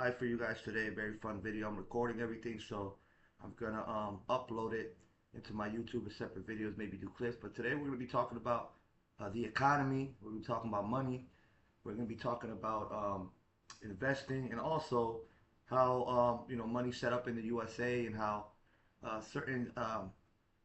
live for you guys today. Very fun video. I'm recording everything, so I'm gonna upload it into my YouTube as separate videos, maybe do clips. But today we're gonna be talking about the economy. We're gonna be talking about money. We're gonna be talking about investing and also how money set up in the USA and how certain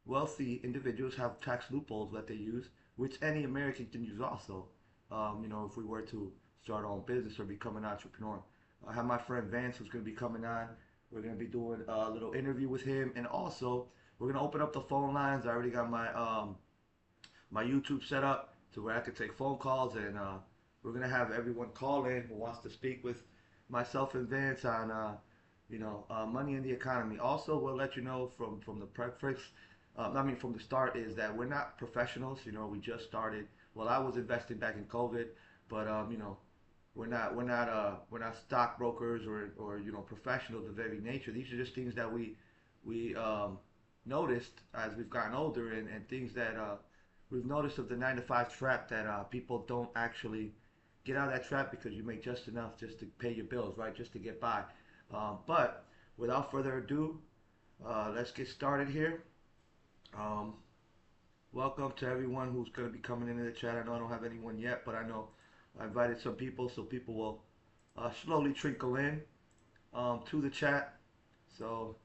wealthy individuals have tax loopholes that they use, which any American can use also. If we were to start our own business or become an entrepreneur. I have my friend Vance who's going to be coming on. We're going to be doing a little interview with him, and also we're going to open up the phone lines. I already got my YouTube set up to where I can take phone calls, and we're going to have everyone call in who wants to speak with myself and Vance on money in the economy. Also, we'll let you know from the preface. From the start, is that we're not professionals. We just started. Well, I was investing back in COVID, but we're not stockbrokers or professionals of every nature. These are just things that we noticed as we've gotten older, and things that we've noticed of the 9 to 5 trap, that people don't actually get out of that trap because you make just enough just to pay your bills, right? Just to get by. But without further ado, let's get started here. Um, Welcome to everyone who's going to be coming into the chat. I know I don't have anyone yet, but I know I invited some people, so people will slowly trickle in to the chat. So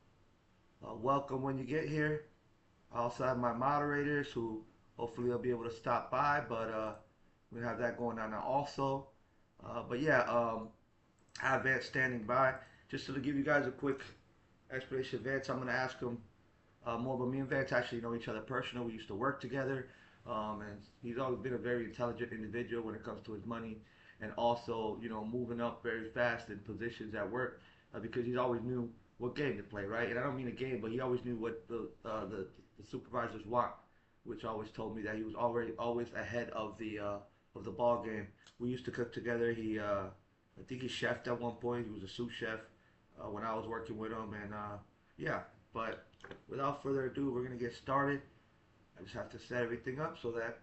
welcome when you get here. I also have my moderators who hopefully will be able to stop by, but we have that going on now also. But yeah, I have Vance standing by. Just to give you guys a quick explanation of Vance, I'm going to ask him more, but me and Vance actually know each other personally. We used to work together, and he's always been a very intelligent individual when it comes to his money, and also moving up very fast in positions at work, because he's always knew what game to play, right? And I don't mean a game, but he always knew what the supervisors want, which always told me that he was already always ahead of the ball game. We used to cook together. I think he chefed at one point. He was a sous chef when I was working with him, and yeah. But without further ado, we're gonna get started. I just have to set everything up so that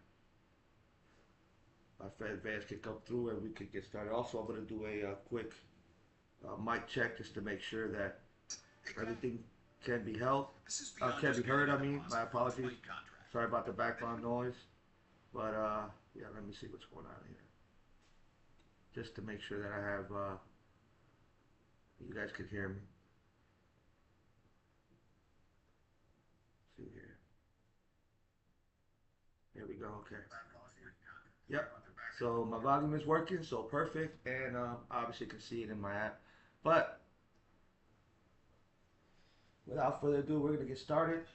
my friend Vance can come through and we can get started. Also, I'm gonna do a quick mic check just to make sure that everything can be held, can be heard. I mean, my apologies. Sorry about the background noise, but yeah, let me see what's going on here, just to make sure that I have you guys can hear me. See here. There we go. Okay. Yep. So my volume is working, so perfect, and obviously you can see it in my app. But without further ado, we're gonna get started.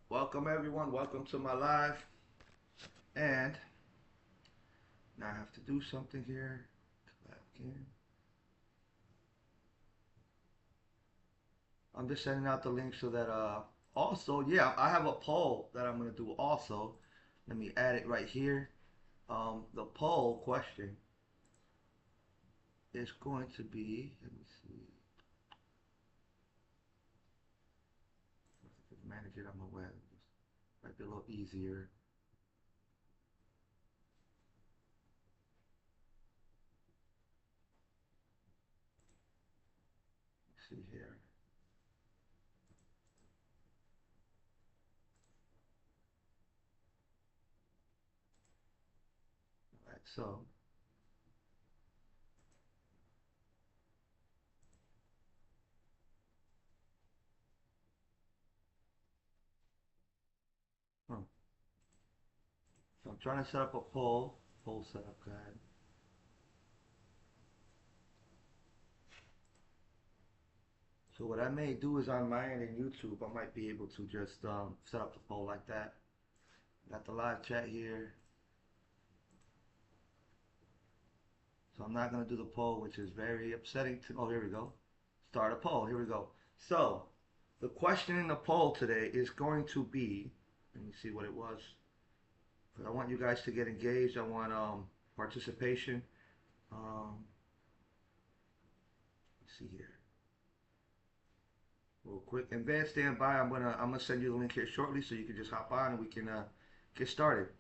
Welcome everyone. Welcome to my live. And now I have to do something here. Back in. I'm just sending out the link so that also, yeah, I have a poll that I'm gonna do also. Let me add it right here. The poll question is going to be, let me see, manage it on the web. Might be a little easier. Let's see here. All right, so hmm. So I'm trying to set up a poll setup guide. So what I may do is on my end in YouTube, I might be able to just set up the poll like that. Got the live chat here. So I'm not gonna do the poll, which is very upsetting to, oh, here we go. Start a poll, here we go. So the question in the poll today is going to be, let me see what it was. I want you guys to get engaged. I want participation. Let's see here. Real quick. And Van, stand by. I'm gonna send you the link here shortly, so you can just hop on and we can get started.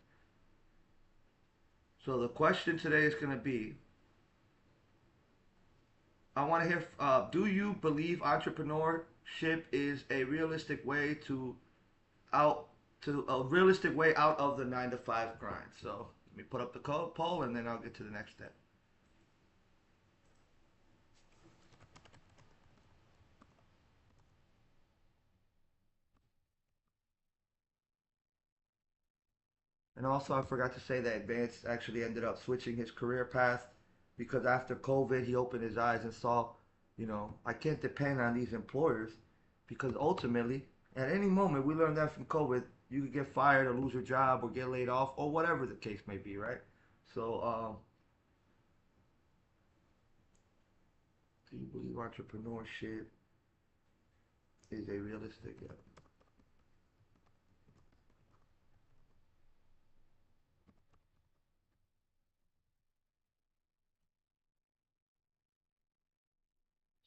So the question today is going to be, I want to hear, do you believe entrepreneurship is a realistic way out a realistic way out of the 9 to 5 grind? So let me put up the poll and then I'll get to the next step. And also, I forgot to say that Vance actually ended up switching his career path because after COVID, he opened his eyes and saw, I can't depend on these employers because ultimately, at any moment, we learned that from COVID, you could get fired or lose your job or get laid off or whatever the case may be, right? So, do you believe entrepreneurship is a realistic? Yeah.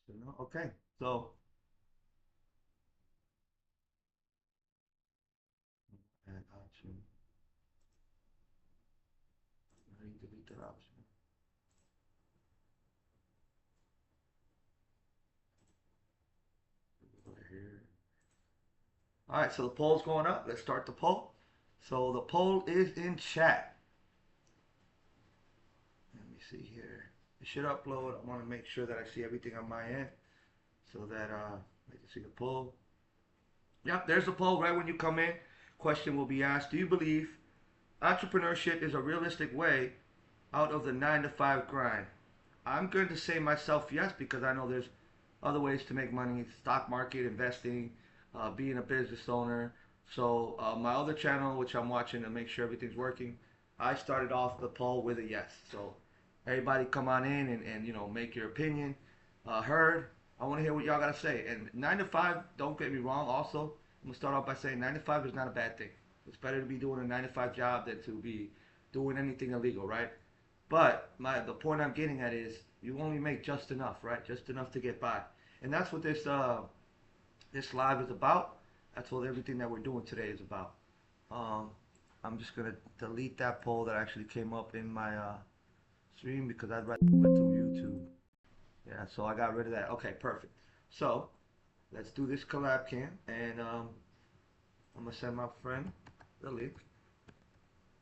So, no? Okay. So, add option. I need to delete that option. Go here. All right, so the poll's going up. Let's start the poll. So the poll is in chat. Let me see here. It should upload. I want to make sure that I see everything on my end so that I can see the poll. Yep, there's the poll right when you come in. Question will be asked: do you believe entrepreneurship is a realistic way out of the 9 to 5 grind? I'm going to say myself yes because I know there's other ways to make money: stock market, investing, being a business owner. So my other channel, which I'm watching to make sure everything's working, I started off the poll with a yes. So everybody come on in and make your opinion heard. I want to hear what y'all got to say. And 9 to 5, don't get me wrong. Also, I'm gonna start off by saying 9 to 5 is not a bad thing. It's better to be doing a 9 to 5 job than to be doing anything illegal, right? But the point I'm getting at is you only make just enough, right? Just enough to get by, and that's what this live is about. That's what everything that we're doing today is about. Um, I'm just gonna delete that poll that actually came up in my stream because I'd rather do it through YouTube. Yeah, so I got rid of that. Okay, perfect. So let's do this collab cam, and I'm gonna send my friend the link,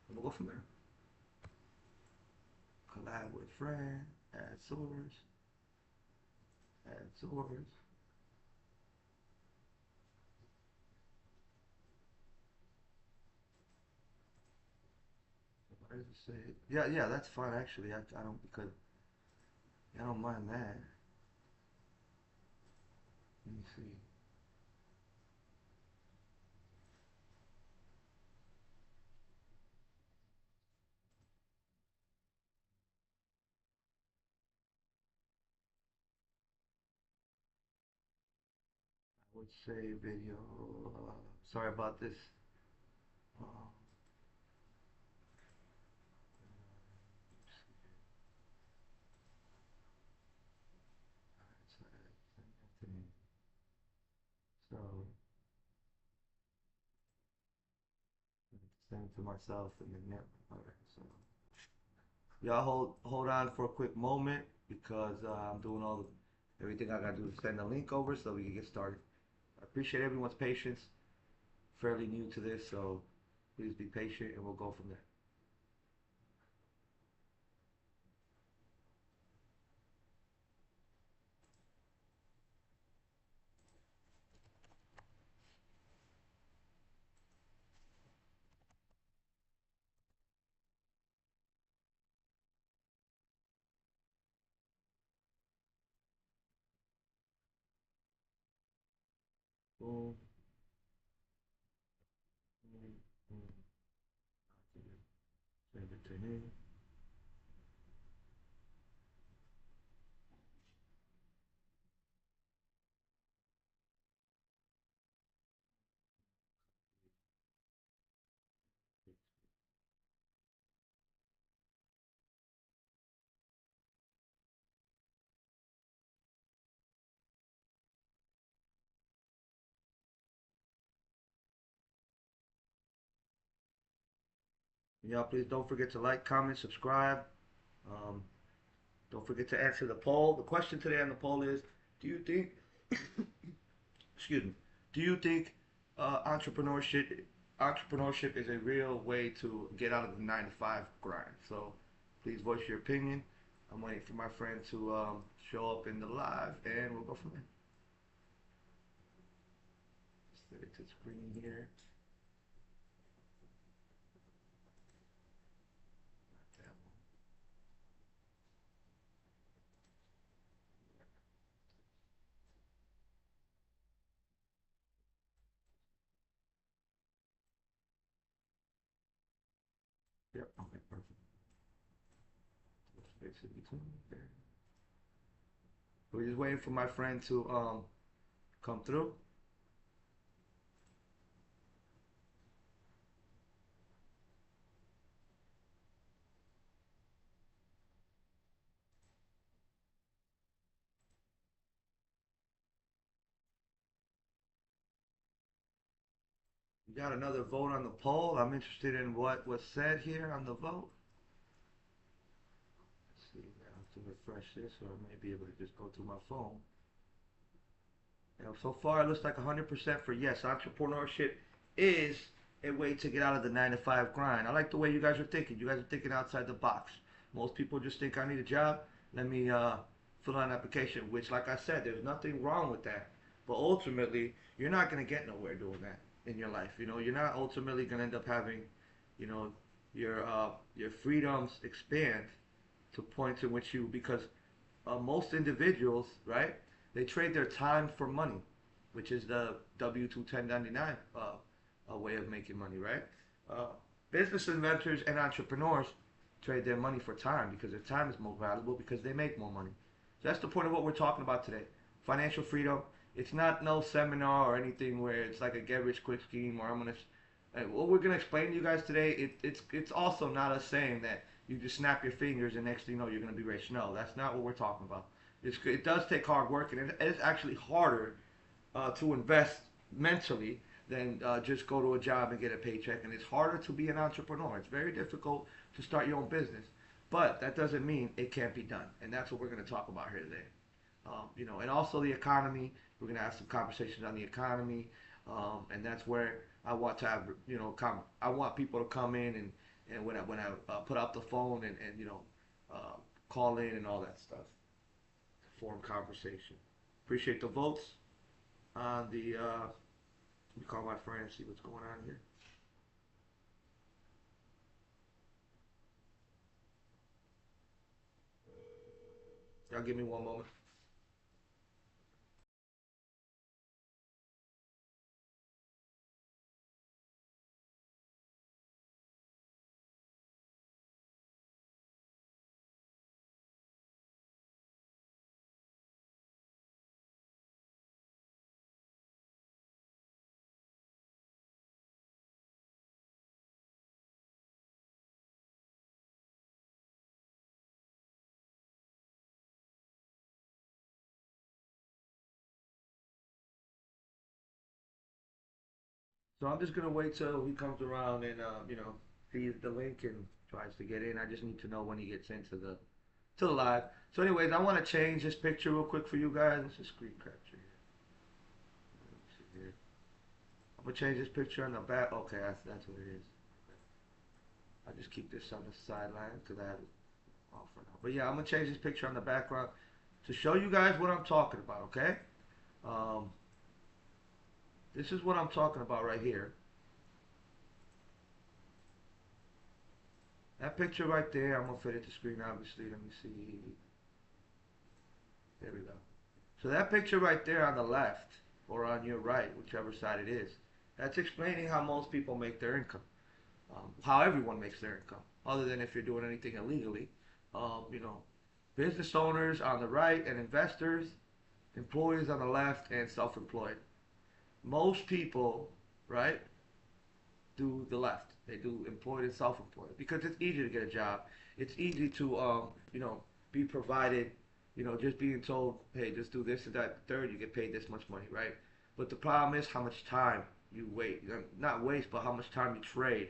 and we'll go from there. Collab with friend, add source, add source. Why does it say? Yeah, yeah, that's fine actually. I don't because I don't mind that. Let me see. I would say video. Sorry about this. Uh, so send it to myself and then yeah. Alright, so y'all hold on for a quick moment because I'm doing everything I gotta do to send the link over so we can get started. I appreciate everyone's patience. Fairly new to this, so please be patient and we'll go from there. Boom, boom, boom. Send it to him. Y'all, please don't forget to like, comment, subscribe. Um, don't forget to answer the poll. The question today on the poll is: do you think, excuse me, do you think entrepreneurship is a real way to get out of the 9 to 5 grind? So please voice your opinion. I'm waiting for my friend to show up in the live, and we'll go from there. Set it to screen here. Yep. Okay. Perfect. Space in between. There. We're just waiting for my friend to come through. We got another vote on the poll. I'm interested in what was said here on the vote. Let's see. I have to refresh this, or I may be able to just go through my phone. So far, it looks like 100% for yes. Entrepreneurship is a way to get out of the 9 to 5 grind. I like the way you guys are thinking. You guys are thinking outside the box. Most people just think I need a job. Let me fill out an application. Which, like I said, there's nothing wrong with that. But ultimately, you're not going to get nowhere doing that in your life. You know, you're not ultimately going to end up having, you know, your freedoms expand to points in which you because most individuals, right? They trade their time for money, which is the W-2 1099 way of making money, right? Uh, Business inventors and entrepreneurs trade their money for time because their time is more valuable because they make more money. So that's the point of what we're talking about today. Financial freedom. It's not no seminar or anything where it's like a get rich quick scheme or I'm gonna. What we're gonna explain to you guys today, it's also not us saying that you just snap your fingers and next thing you know you're gonna be rich. No, that's not what we're talking about. It does take hard work and it is actually harder to invest mentally than just go to a job and get a paycheck. And it's harder to be an entrepreneur. It's very difficult to start your own business. But that doesn't mean it can't be done. And that's what we're going to talk about here today. And also the economy. We're going to have some conversations on the economy. And that's where I want to have, I want people to come in and when I put up the phone and uh, call in and all that stuff. Form conversation. Appreciate the votes on the. Let me call my friend and see what's going on here. Y'all give me one moment. So I'm just gonna wait till he comes around and sees the link and tries to get in. I just need to know when he gets into the live. So, anyways, I want to change this picture real quick for you guys. It's a screen capture here. Let's see here. I'm gonna change this picture on the back. Okay, that's what it is. I just keep this on the sideline because I have it off for now. But yeah, I'm gonna change this picture on the background to show you guys what I'm talking about. Okay. Um, this is what I'm talking about right here. That picture right there, I'm gonna fit it to screen obviously. Let me see. There we go. So that picture right there on the left or on your right, whichever side it is, that's explaining how most people make their income. How everyone makes their income, other than if you're doing anything illegally. Um, you know, Business owners on the right and investors, employees on the left and self-employed. Most people, right, do the left. They do employed and self-employed because it's easy to get a job. It's easy to, be provided. Just being told, hey, just do this and that. Third, you get paid this much money, right? But the problem is how much time you wait. Not waste, but how much time you trade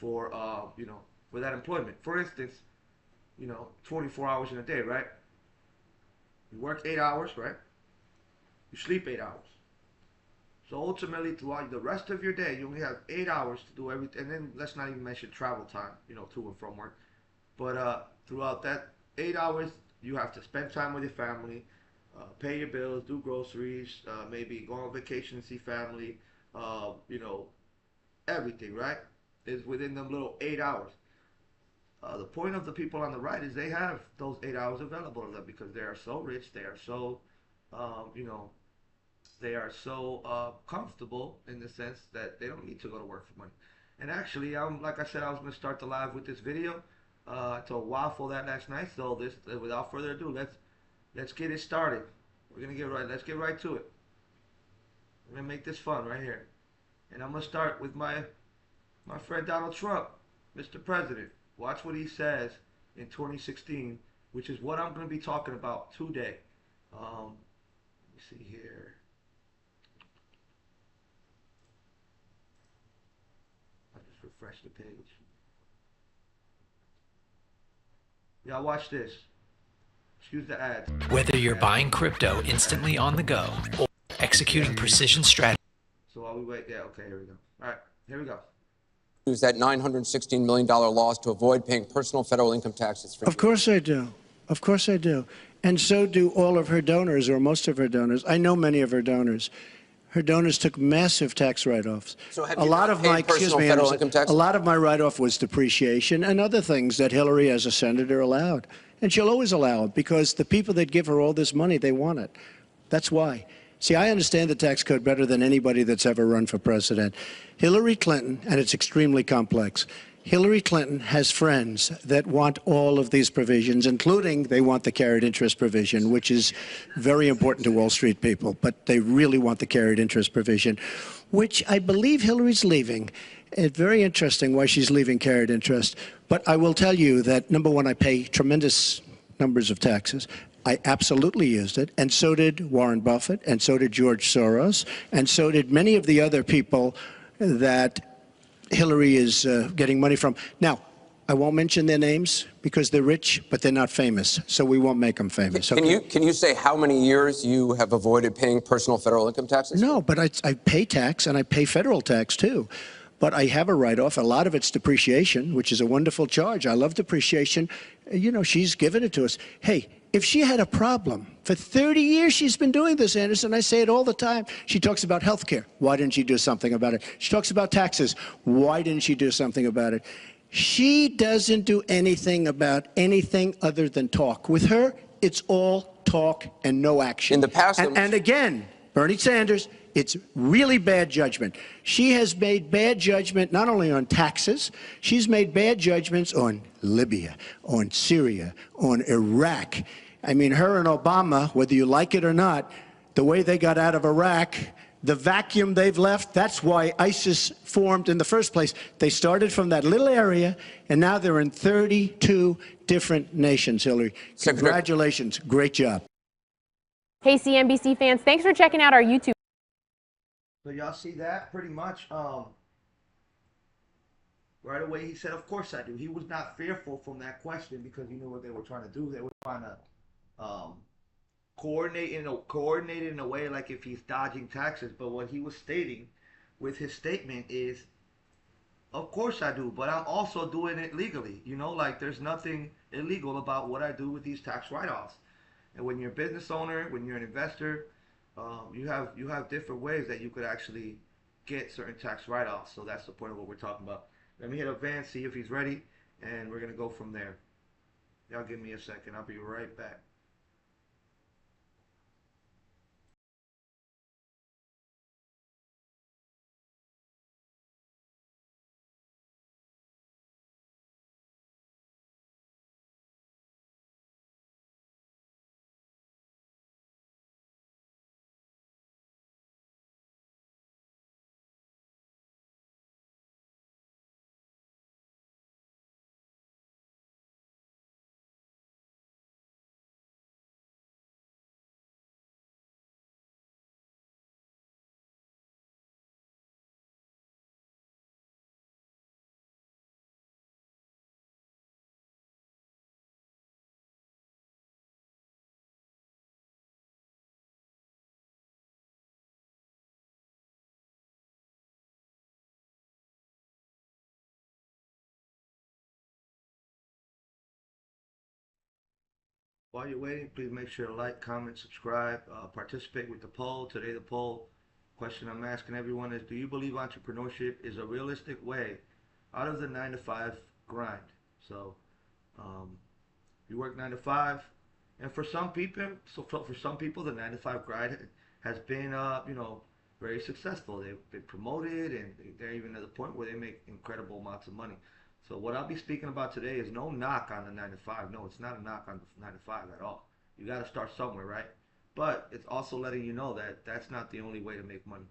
for for that employment. For instance, 24 hours in a day, right? You work 8 hours, right? You sleep 8 hours. So ultimately, throughout the rest of your day, you only have 8 hours to do everything. And then let's not even mention travel time, to and from work. But throughout that 8 hours, you have to spend time with your family, pay your bills, do groceries, maybe go on vacation and see family. Uh, you know, everything, right? Is within them little 8 hours. The point of the people on the right is they have those 8 hours available to them because they are so rich, they are so, um, you know, they are so comfortable in the sense that they don't need to go to work for money. And actually, like I said, I was going to start the live with this video. I told Waffle that last night. So without further ado, let's get it started. We're gonna get right. Let's get right to it. We're gonna make this fun right here. And I'm gonna start with my friend Donald Trump, Mr. President. Watch what he says in 2016, which is what I'm gonna be talking about today. Let me see here. I just refreshed the page. Y'all watch this. Excuse the ads. Whether you're buying crypto instantly on the go or executing precision strategy. So while we wait, yeah, okay, here we go. All right, here we go. Use that $916 million loss to avoid paying personal federal income taxes. Of course I do. Of course I do. And so do all of her donors, or most of her donors. I know many of her donors. Her donors took massive tax write-offs. So have you not paid personal federal income taxes? A lot of my write-off was depreciation and other things that Hillary, as a senator, allowed. And she'll always allow it because the people that give her all this money, they want it. That's why. See, I understand the tax code better than anybody that's ever run for president. Hillary Clinton, and it's extremely complex, Hillary Clinton has friends that want all of these provisions, including they want the carried interest provision, which is very important to Wall Street people, but they really want the carried interest provision, which I believe Hillary's leaving. It's very interesting why she's leaving carried interest. But I will tell you that, number one, I pay tremendous numbers of taxes. I absolutely used it, and so did Warren Buffett, and so did George Soros, and so did many of the other people that Hillary is getting money from. Now, I won't mention their names because they're rich, but they're not famous, so we won't make them famous. Can you say how many years you have avoided paying personal federal income taxes? No, but I pay tax, and I pay federal tax, too. But I have a write-off. A lot of it's depreciation, which is a wonderful charge. I love depreciation. She's given it to us. Hey, if she had a problem, for 30 years she's been doing this, Anderson. I say it all the time. She talks about health care. Why didn't she do something about it? She talks about taxes. Why didn't she do something about it? She doesn't do anything about anything other than talk. With her, it's all talk and no action. In the past, and again, Bernie Sanders, it's really bad judgment. She has made bad judgment not only on taxes, she's made bad judgments on Libya, on Syria, on Iraq. I mean, her and Obama, whether you like it or not, the way they got out of Iraq, the vacuum they've left, that's why ISIS formed in the first place. They started from that little area, and now they're in 32 different nations, Hillary. Congratulations. Great job. Hey, CNBC fans, thanks for checking out our YouTube. So y'all see that pretty much. Right away he said, "Of course I do." He was not fearful from that question because he knew what they were trying to do. They were trying to coordinate in a way like if he's dodging taxes. But what he was stating with his statement is, "Of course I do, but I'm also doing it legally." Like there's nothing illegal about what I do with these tax write-offs. And when you're a business owner, when you're an investor, you have different ways that you could actually get certain tax write-offs. So that's the point of what we're talking about. Let me hit up Vance, see if he's ready, and we're gonna go from there. Y'all give me a second. I'll be right back. While you're waiting, please make sure to like, comment, subscribe, participate with the poll. Today, the poll question I'm asking everyone is: do you believe entrepreneurship is a realistic way out of the 9 to 5 grind? So, um, you work 9 to 5, and for some people, for some people, the 9 to 5 grind has been, very successful. They've been promoted, and they're even at the point where they make incredible amounts of money. So what I'll be speaking about today is no knock on the 9 to 5. No, it's not a knock on the 9 to 5 at all. You got to start somewhere, right? But it's also letting you know that that's not the only way to make money.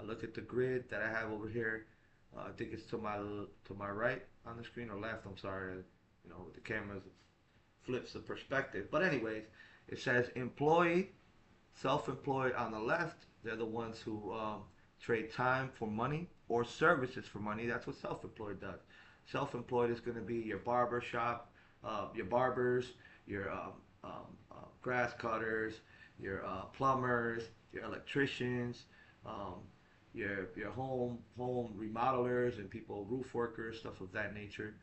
Look at the grid that I have over here. I think it's to my right on the screen or left. I'm sorry. With the cameras flips the perspective. But anyways, it says employee, self-employed on the left. They're the ones who trade time for money or services for money. That's what self-employed does. Self-employed is going to be your barber shop, your barbers, your grass cutters, your plumbers, your electricians, um, your home remodelers and people, roof workers, stuff of that nature.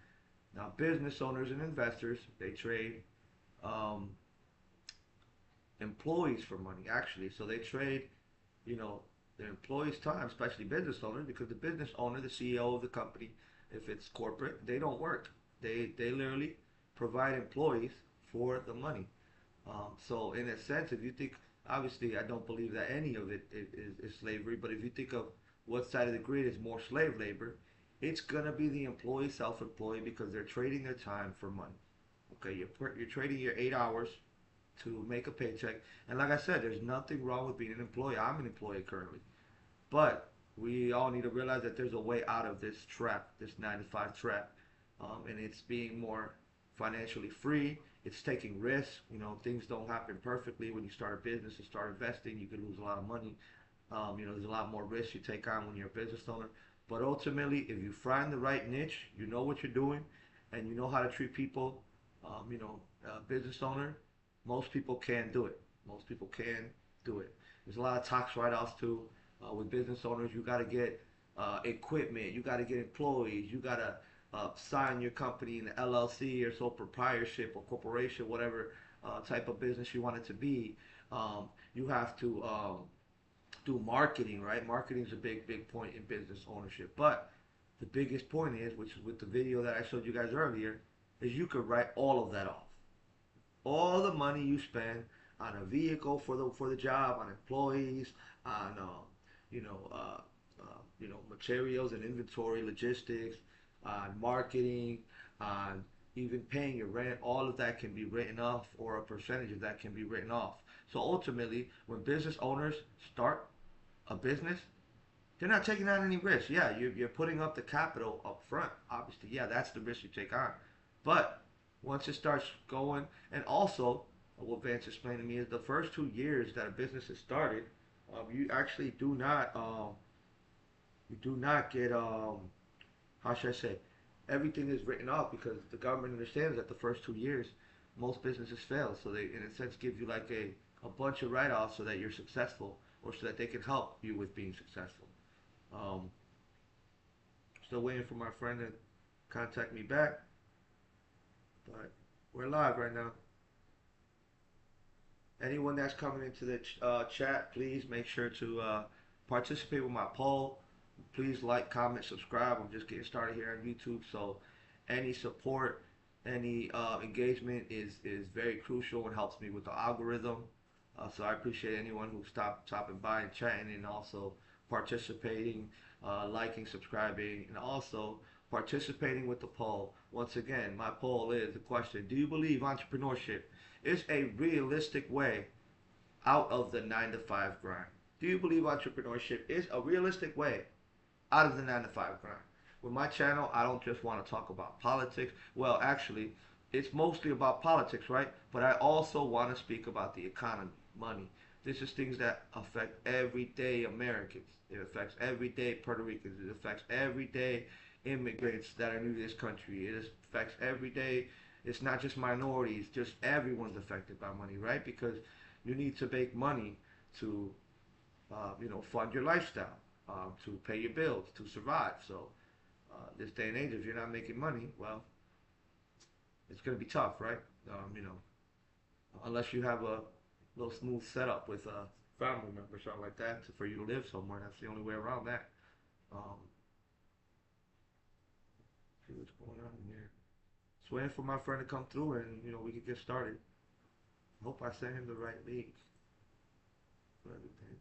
Now, business owners and investors, they trade um, employees for money, actually. So they trade, you know, their employees' time, especially business owners, because the business owner, the CEO of the company, if it's corporate, they don't work. They literally provide employees for the money. So in a sense, if you think, obviously, I don't believe that any of it is slavery, but if you think of what side of the grid is more slave labor, it's gonna be the employee self-employed because they're trading their time for money. Okay, you're trading your 8 hours to make a paycheck, and like I said, there's nothing wrong with being an employee. I'm an employee currently, but we all need to realize that there's a way out of this trap, this 9 to 5 trap, and it's being more financially free. It's taking risks. Things don't happen perfectly when you start a business and start investing. You could lose a lot of money. There's a lot more risks you take on when you're a business owner. But ultimately, if you find the right niche, you know what you're doing, and you know how to treat people, business owner, most people can do it. Most people can do it. There's a lot of tax write-offs too. With business owners, you got to get equipment, you got to get employees, you got to sign your company in an LLC or sole proprietorship or corporation, whatever type of business you want it to be. You have to do marketing, right? Marketing is a big point in business ownership. But the biggest point is, which is with the video that I showed you guys earlier, is you could write all of that off. All the money you spend on a vehicle for the job, on employees, on you know uh, materials and inventory, logistics, on marketing, on even paying your rent. All of that can be written off, or a percentage of that can be written off. So ultimately, when business owners start a business, they're not taking on any risk. Yeah, you're putting up the capital up front. Obviously, yeah, that's the risk you take on. But once it starts going, and also what Vance explained to me is the first 2 years that a business is started, you actually do not get how should I say, everything is written off because the government understands that the first 2 years most businesses fail. So they, in a sense, give you like a bunch of write-offs so that you're successful, or so that they can help you with being successful. Um, Still waiting for my friend to contact me back, but we're live right now. Anyone that's coming into the chat, please make sure to participate with my poll. Please like, comment, subscribe. I'm just getting started here on YouTube, so any support, any engagement is very crucial and helps me with the algorithm. So I appreciate anyone who stopping by and chatting, and also participating, liking, subscribing, and also participating with the poll. Once again, my poll is the question: do you believe entrepreneurship is a realistic way out of the 9 to 5 grind? Do you believe entrepreneurship is a realistic way out of the 9 to 5 grind? With my channel, I don't just want to talk about politics. Well, actually, it's mostly about politics, right? But I also want to speak about the economy, money. This is things that affect everyday Americans. It affects everyday Puerto Ricans. It affects everyday immigrants that are new to this country. It affects everyday. It's not just minorities, just everyone's affected by money, right? Because you need to make money to, fund your lifestyle, to pay your bills, to survive. So, this day and age, if you're not making money, well, it's going to be tough, right? Um, you know, unless you have a little smooth setup with a family member or something like that for you to live somewhere. That's the only way around that. Um, see what's going on in here. Just waiting for my friend to come through and we can get started. Hope I sent him the right link for everything.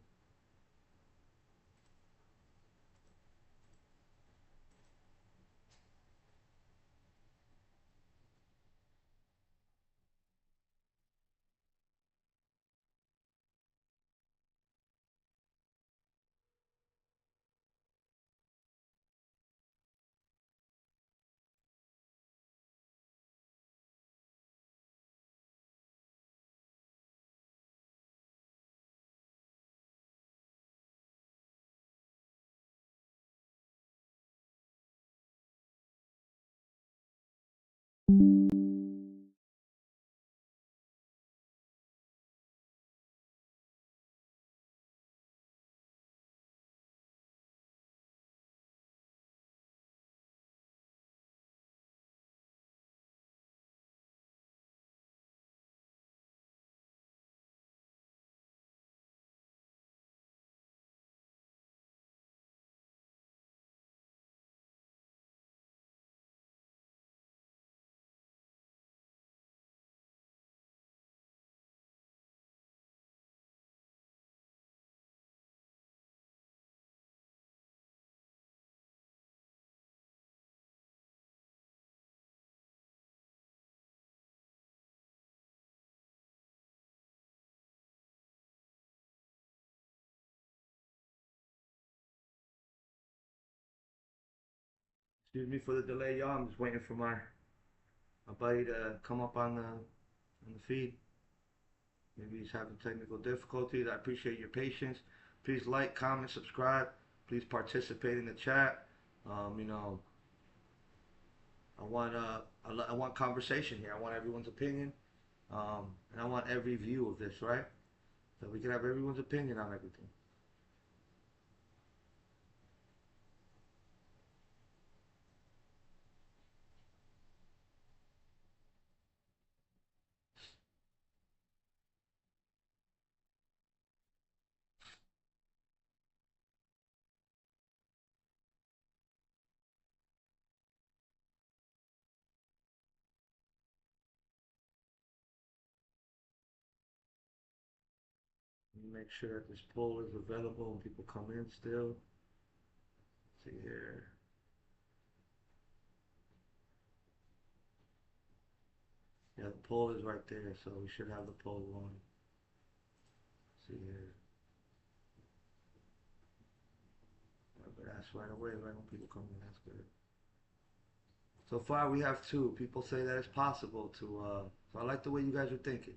Excuse me for the delay, y'all. I'm just waiting for my buddy to come up on the feed. Maybe he's having technical difficulties. I appreciate your patience. Please like, comment, subscribe. Please participate in the chat. You know, I want conversation here. I want everyone's opinion, and I want every view of this, right? So we can have everyone's opinion on everything. Make sure that this poll is available and people come in still. Let's see here. Yeah, the poll is right there, so we should have the poll on. Let's see here. But that's right away, right when people come in. That's good. So far, we have two. People say that it's possible to. So I like the way you guys are thinking.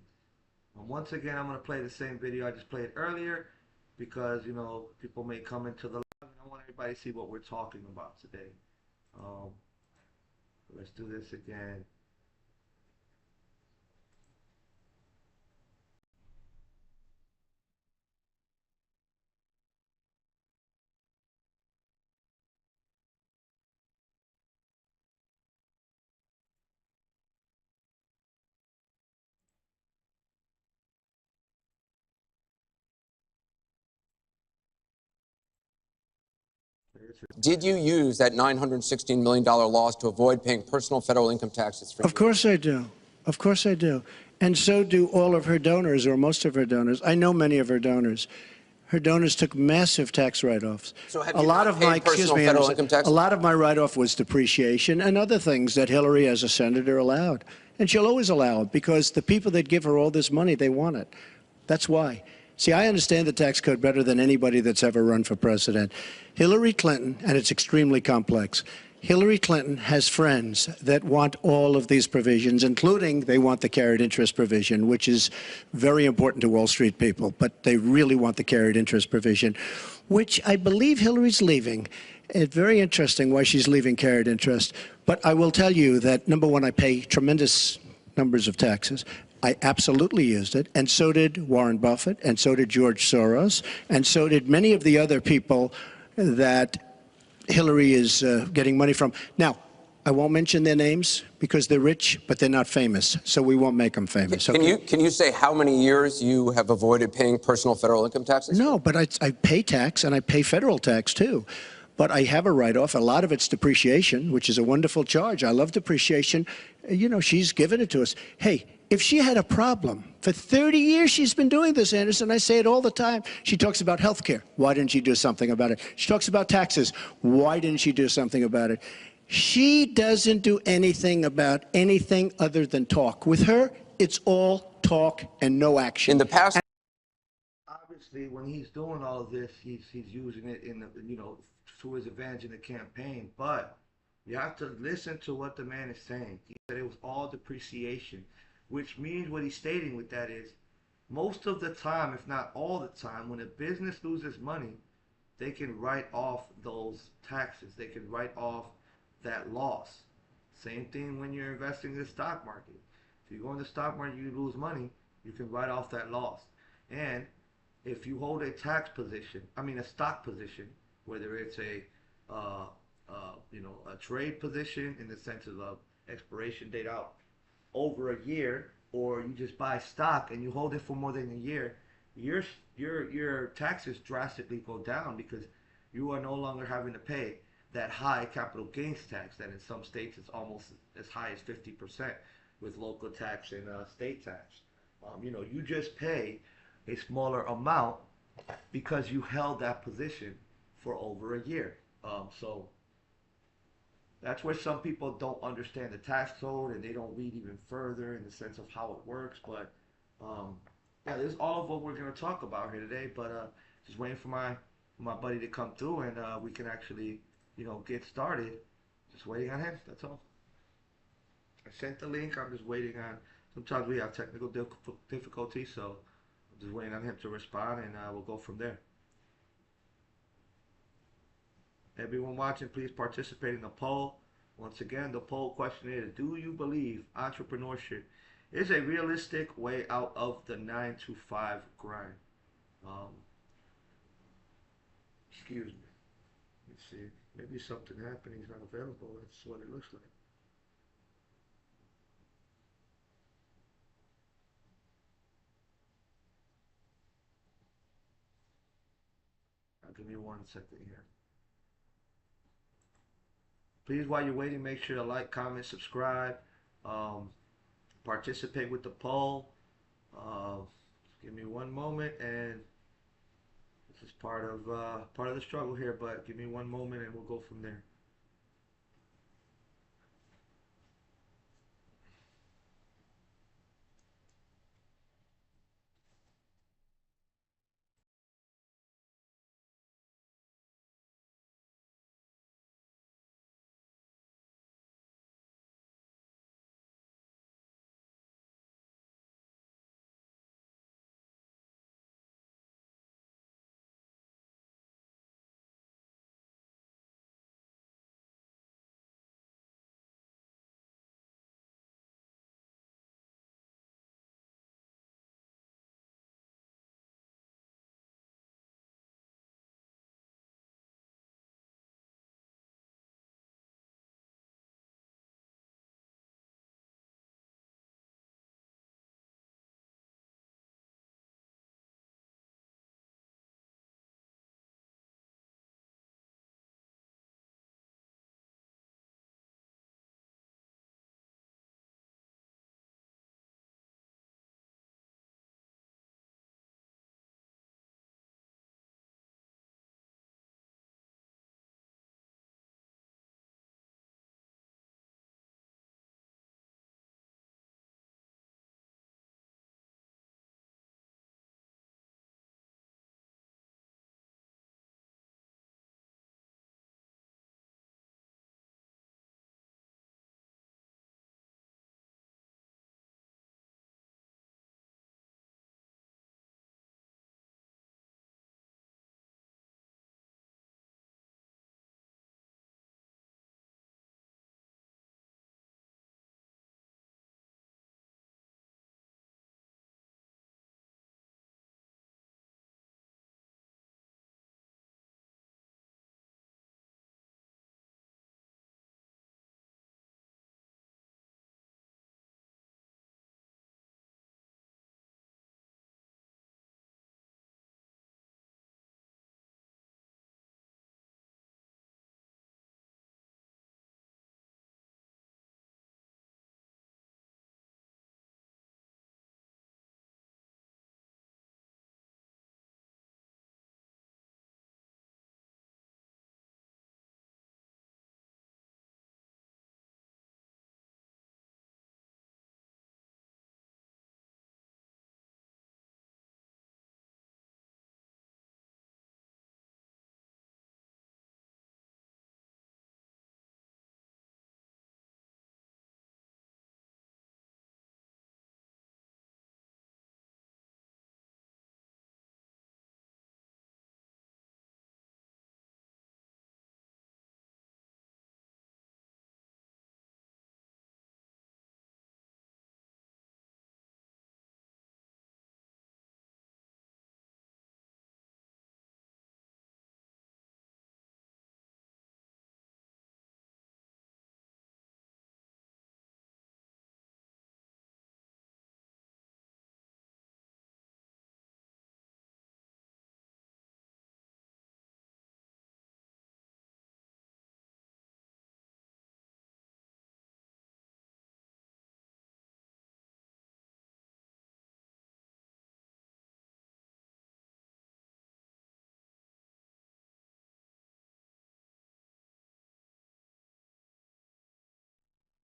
Once again, I'm gonna play the same video I just played earlier, because people may come into the live, and I want everybody to see what we're talking about today. Let's do this again. Did you use that $916 million loss to avoid paying personal federal income taxes? Of course I do. Of course I do. And so do all of her donors, or most of her donors. I know many of her donors. Her donors took massive tax write-offs. So have a you lot not of paid my personal federal income tax? A lot of my write-off was depreciation and other things that Hillary, as a senator, allowed. And she'll always allow it, because the people that give her all this money, they want it. That's why. See, I understand the tax code better than anybody that's ever run for president. Hillary Clinton, and it's extremely complex, Hillary Clinton has friends that want all of these provisions, including they want the carried interest provision, which is very important to Wall Street people, but they really want the carried interest provision, which I believe Hillary's leaving. It's very interesting why she's leaving carried interest. But I will tell you that, number one, I pay tremendous numbers of taxes. I absolutely used it, and so did Warren Buffett, and so did George Soros, and so did many of the other people that Hillary is getting money from. Now, I won't mention their names because they're rich, but they're not famous, so we won't make them famous. Can you say how many years you have avoided paying personal federal income taxes? No, but I pay tax and I pay federal tax too. But I have a write-off. A lot of it's depreciation, which is a wonderful charge. I love depreciation. You know, she's given it to us. Hey, if she had a problem, for 30 years she's been doing this, Anderson. I say it all the time. She talks about health care. Why didn't she do something about it? She talks about taxes. Why didn't she do something about it? She doesn't do anything about anything other than talk. With her, it's all talk and no action. In the past, Obviously, when he's doing all of this, he's using it in the, to his advantage in the campaign. But you have to listen to what the man is saying. He said it was all depreciation, which means what he's stating with that is most of the time, if not all the time, when a business loses money, they can write off those taxes. They can write off that loss. Same thing when you're investing in the stock market. If you go in the stock market, you lose money, you can write off that loss. And if you hold a tax position, a stock position, whether it's a trade position in the sense of expiration date out over a year, or you just buy stock and you hold it for more than a year, your your taxes drastically go down because you are no longer having to pay that high capital gains tax that in some states it's almost as high as 50% with local tax and state tax. You just pay a smaller amount because you held that position for over a year. So that's where some people don't understand the tax code and they don't read even further in the sense of how it works. But yeah, this is all of what we're going to talk about here today. But just waiting for my buddy to come through and we can actually get started. Just waiting on him. That's all. I sent the link. I'm just waiting on. Sometimes we have technical difficulties, so I'm just waiting on him to respond, and we'll go from there. Everyone watching, please participate in the poll. Once again, the poll question is: do you believe entrepreneurship is a realistic way out of the 9 to 5 grind? Excuse me. Let's see. Maybe something happened. He's not available. That's what it looks like. Give me 1 second here. Please, while you're waiting, make sure to like, comment, subscribe, um, participate with the poll. Uh, give me one moment, and this is part of the struggle here. But give me one moment, and we'll go from there.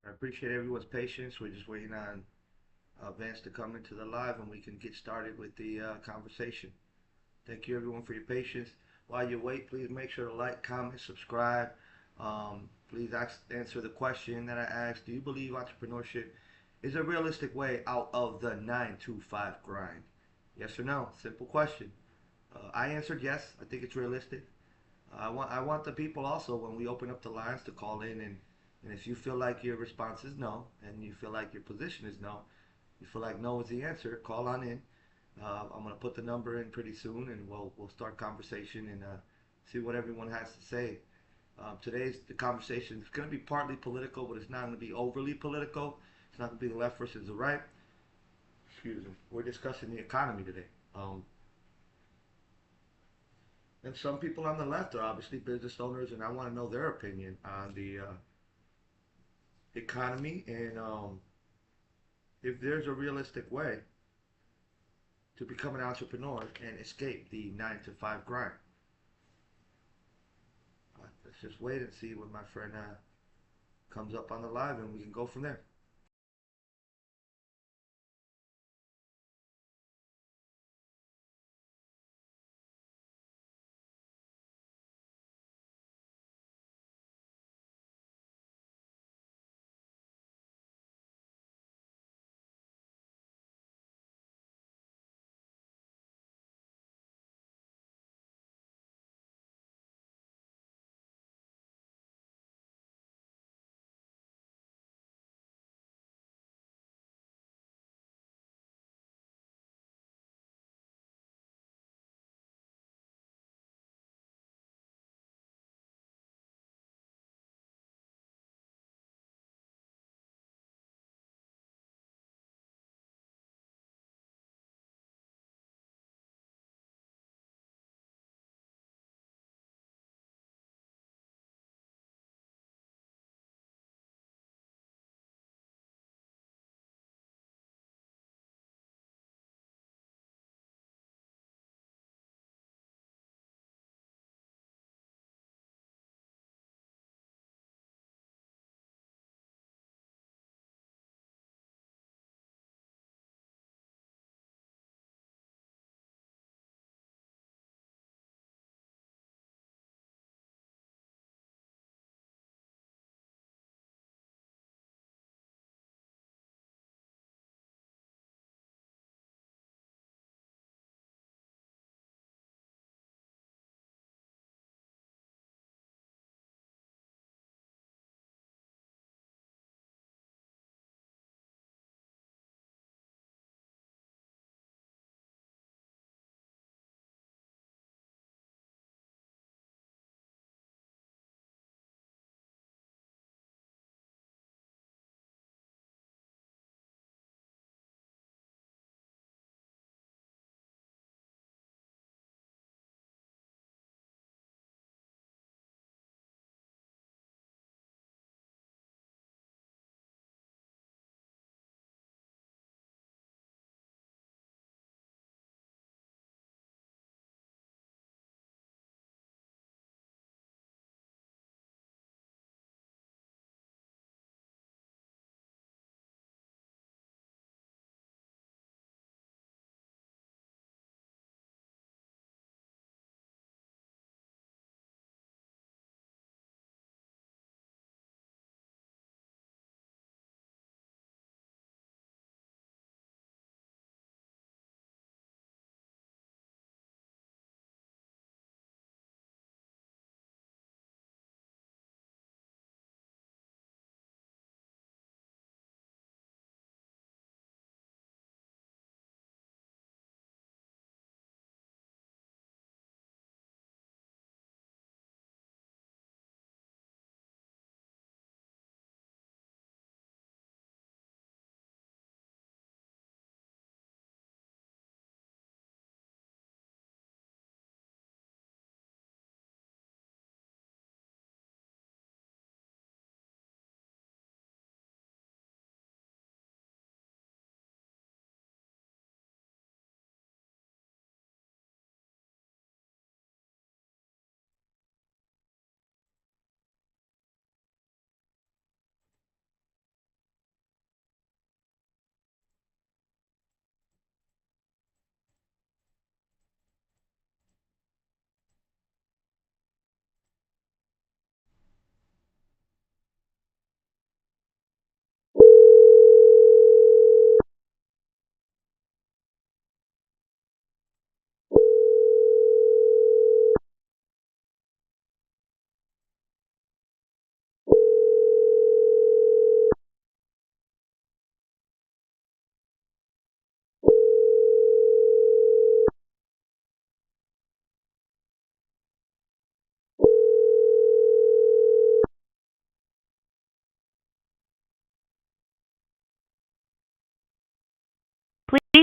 I appreciate everyone's patience. We're just waiting on Vance to come into the live and we can get started with the conversation. Thank you everyone for your patience. While you wait, please make sure to like, comment, subscribe. Please answer the question that I asked. Do you believe entrepreneurship is a realistic way out of the 9 to 5 grind? Yes or no? Simple question. I answered yes. I think it's realistic. I want the people also when we open up the lines to call in and if you feel like your response is no and you feel like your position is no, you feel like no is the answer, call on in. I'm gonna put the number in pretty soon, and we'll start conversation and see what everyone has to say. Today's the conversation is gonna be partly political, but it's not gonna be overly political. It's not gonna be the left versus the right. Excuse me. We're discussing the economy today. And some people on the left are obviously business owners, and I want to know their opinion on the economy and if there's a realistic way to become an entrepreneur and escape the 9 to 5 grind. Let's just wait and see when my friend comes up on the live, and we can go from there.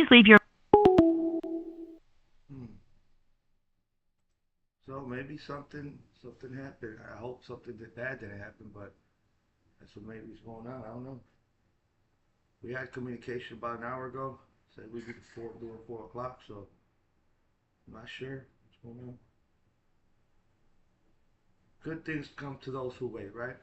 Please leave your. Hmm. So maybe something happened. I hope something bad didn't happen, but that's what maybe is going on. I don't know. We had communication about an hour ago. Said we'd be doing 4 o'clock, so I'm not sure what's going on. Good things come to those who wait, right?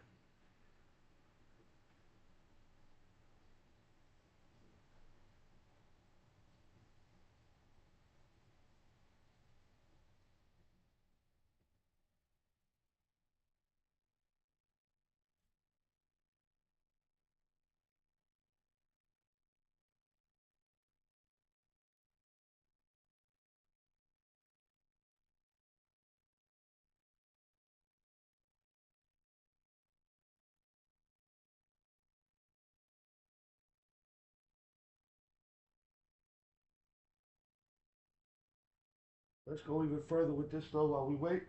Let's go even further with this though while we wait.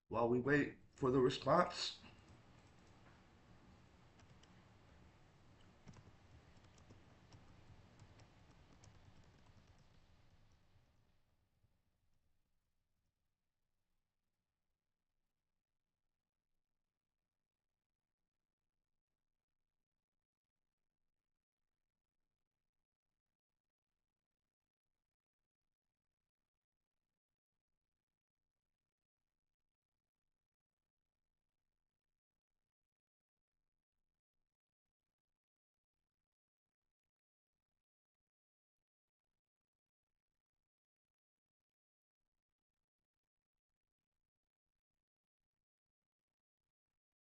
While we wait for the response.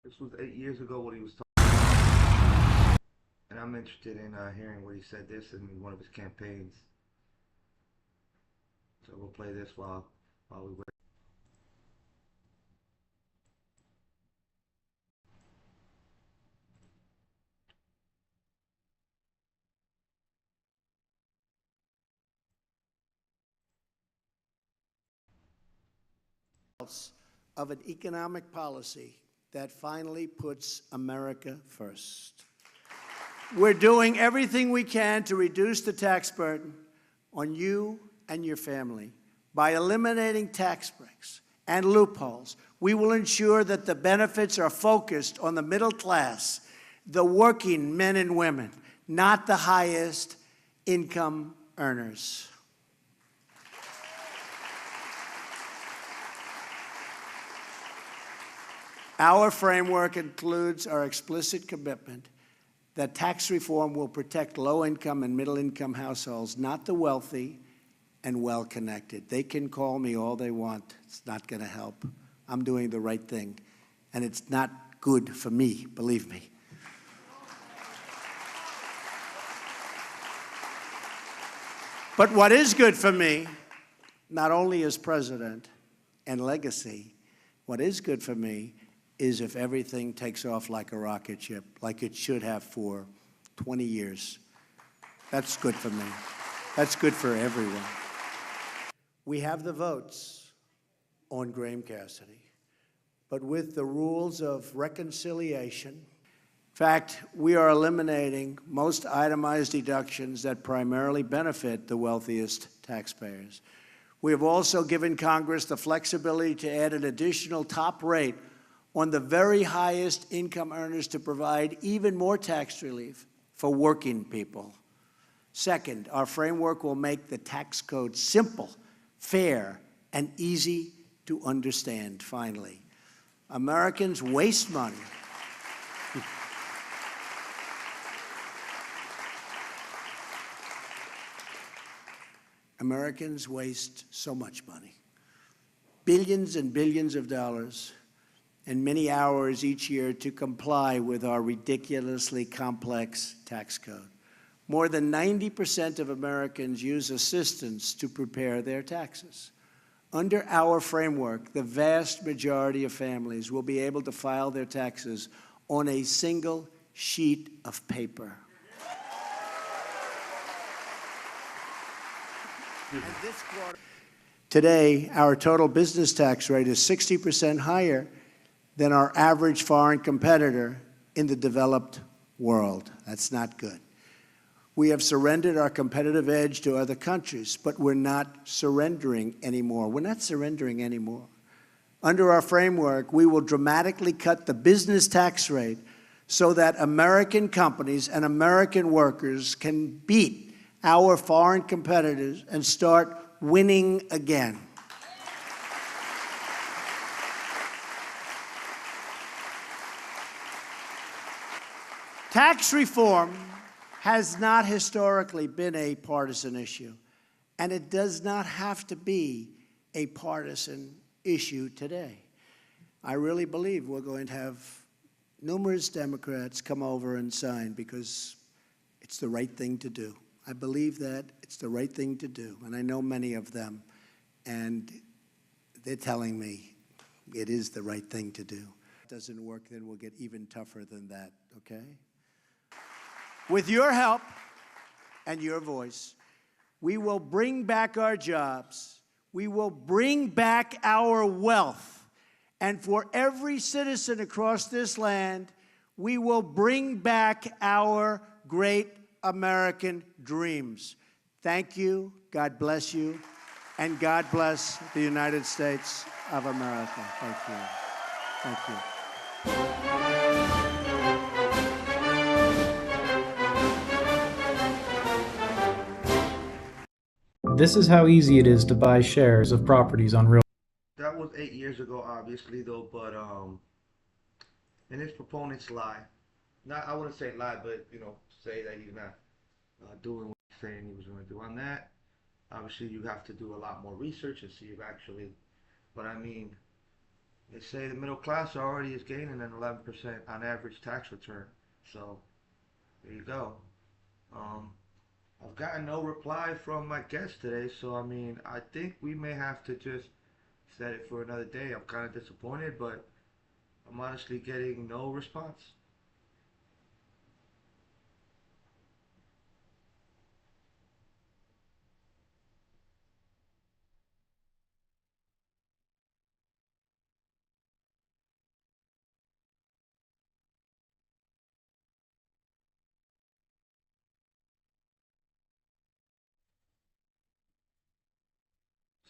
This was 8 years ago what he was talking, and I'm interested in hearing what he said this in one of his campaigns. So we'll play this while we wait. Of an economic policy that finally puts America first. We're doing everything we can to reduce the tax burden on you and your family. By eliminating tax breaks and loopholes, we will ensure that the benefits are focused on the middle class, the working men and women, not the highest income earners. Our framework includes our explicit commitment that tax reform will protect low-income and middle-income households, not the wealthy and well-connected. They can call me all they want. It's not going to help. I'm doing the right thing, and it's not good for me, believe me. But what is good for me, not only as president and legacy, what is good for me is if everything takes off like a rocket ship, like it should have for 20 years. That's good for me. That's good for everyone. We have the votes on Graham Cassidy, but with the rules of reconciliation, in fact, we are eliminating most itemized deductions that primarily benefit the wealthiest taxpayers. We have also given Congress the flexibility to add an additional top rate on the very highest income earners to provide even more tax relief for working people. Second, our framework will make the tax code simple, fair, and easy to understand. Finally, Americans waste money. Americans waste so much money, billions and billions of dollars, and many hours each year to comply with our ridiculously complex tax code. More than 90% of Americans use assistance to prepare their taxes. Under our framework, the vast majority of families will be able to file their taxes on a single sheet of paper. Today, our total business tax rate is 60% higher than our average foreign competitor in the developed world. That's not good. We have surrendered our competitive edge to other countries, but we're not surrendering anymore. We're not surrendering anymore. Under our framework, we will dramatically cut the business tax rate so that American companies and American workers can beat our foreign competitors and start winning again. Tax reform has not historically been a partisan issue, and it does not have to be a partisan issue today. I really believe we're going to have numerous Democrats come over and sign because it's the right thing to do. I believe that it's the right thing to do, and I know many of them, and they're telling me it is the right thing to do. If it doesn't work, then we'll get even tougher than that, okay? With your help and your voice, we will bring back our jobs. We will bring back our wealth. And for every citizen across this land, we will bring back our great American dreams. Thank you. God bless you. And God bless the United States of America. Thank you. Thank you. This is how easy it is to buy shares of properties on real. That was 8 years ago, obviously, though. But and his proponents lie. Not, I wouldn't say lie, but say that he's not doing what he's saying he was going to do on that. Obviously, you have to do a lot more research and see if actually. But I mean, they say the middle class already is gaining an 11% on average tax return. So there you go. Um, I've gotten no reply from my guest today, so I mean, I think we may have to just set it for another day. I'm kind of disappointed, but I'm honestly getting no response.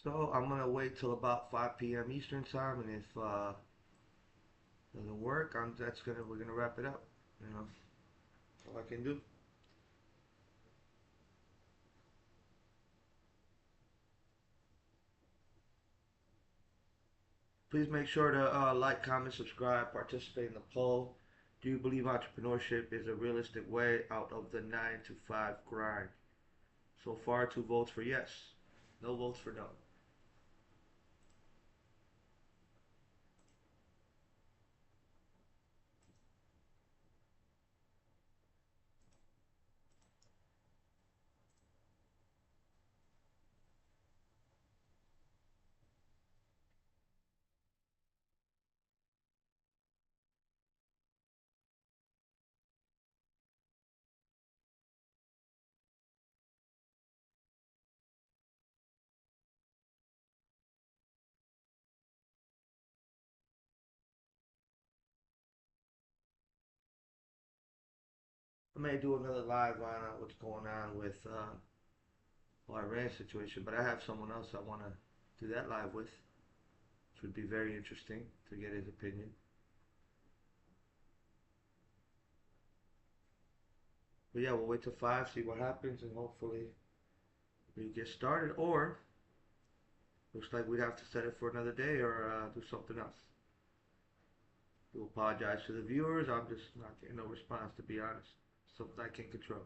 So I'm gonna wait till about 5 p.m. Eastern time, and if doesn't work, we're gonna wrap it up. That's all I can do. Please make sure to like, comment, subscribe, participate in the poll. Do you believe entrepreneurship is a realistic way out of the 9 to 5 grind? So far, 2 votes for yes, no votes for no. I may do another live on what's going on with Iran situation, but I have someone else I want to do that live with, which would be very interesting to get his opinion. But yeah, we'll wait till 5, see what happens, and hopefully we get started. Or looks like we'd have to set it for another day or do something else. Do apologize to the viewers. I'm just not getting no response, to be honest. Something I can't control.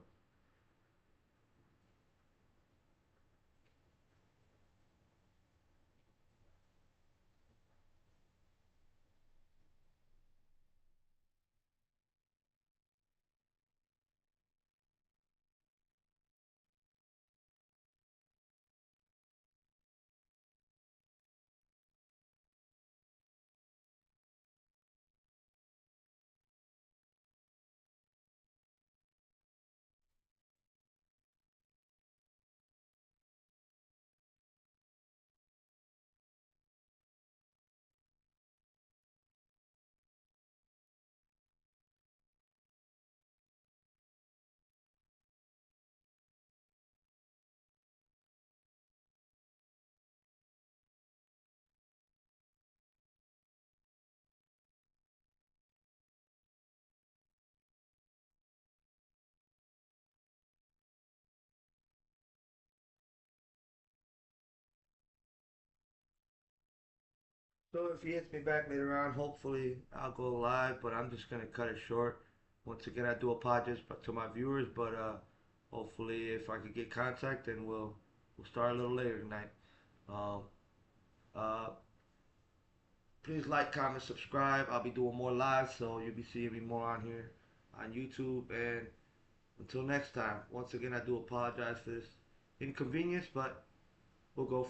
So if he hits me back later on, hopefully I'll go live, but I'm just gonna cut it short. Once again, I do apologize to my viewers, but hopefully if I could get contact, then we'll start a little later tonight. Um, uh, Please like, comment, subscribe. I'll be doing more live, so you'll be seeing me more on here on YouTube. And until next time, once again, I do apologize for this inconvenience, but we'll go